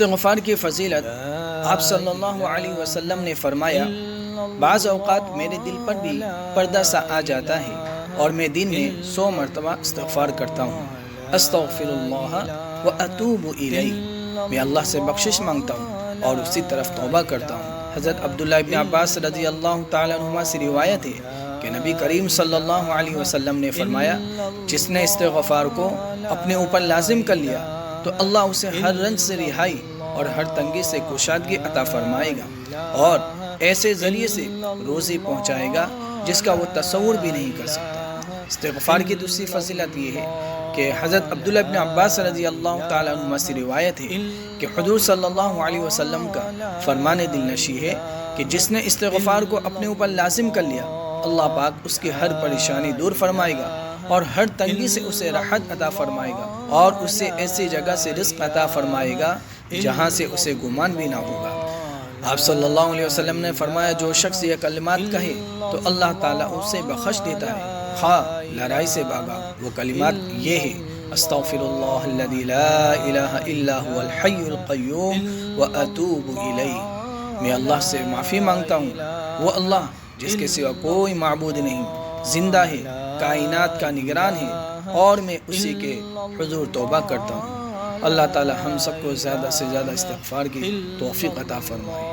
استغفار کی فضیلت آپ صلی اللہ علیہ وسلم نے فرمایا، بعض اوقات میرے دل پر بھی پردہ سا آ جاتا ہے اور میں دن میں 100 مرتبہ استغفار کرتا ہوں۔ استغفر اللہ و اتوب الیہ، میں اللہ سے بخشش مانگتا ہوں اور اسی طرف توبہ کرتا ہوں۔ حضرت عبداللہ ابن عباس رضی اللہ تعالیٰ عنہما سے روایت ہے کہ نبی کریم صلی اللہ علیہ وسلم نے فرمایا، جس نے استغفار کو اپنے اوپر لازم کر لیا تو اللہ اسے ہر رنج سے رہائی اور ہر تنگی سے کشادگی عطا فرمائے گا اور ایسے ذریعے سے روزی پہنچائے گا جس کا وہ تصور بھی نہیں کر سکتا۔ استغفار کی دوسری فضیلت یہ ہے کہ حضرت عبداللہ ابن عباس رضی اللہ تعالیٰ عنہ سے روایت ہے کہ حضور صلی اللہ علیہ وسلم کا فرمان دل نشی ہے کہ جس نے استغفار کو اپنے اوپر لازم کر لیا، اللہ پاک اس کی ہر پریشانی دور فرمائے گا اور ہر تنگی سے اسے راحت عطا فرمائے گا اور اسے ایسی جگہ سے رزق عطا فرمائے گا جہاں سے اسے گمان بھی نہ ہوگا۔ آپ صلی اللہ علیہ وسلم نے فرمایا، جو شخص یہ کلمات کہے تو اللہ تعالیٰ اسے بخش دیتا ہے، خواہ لڑائی سے بھاگا۔ وہ کلمات یہ ہے: استغفر اللہ الذی لا الہ الا هو الحی القیوم واتوب الیہ، میں اللہ سے معافی مانگتا ہوں، وہ اللہ جس کے سوا کوئی معبود نہیں، زندہ ہے، کائنات کا نگران ہے، اور میں اسی کے حضور توبہ کرتا ہوں۔ اللہ تعالی ہم سب کو زیادہ سے زیادہ استغفار کی توفیق عطا فرمائے۔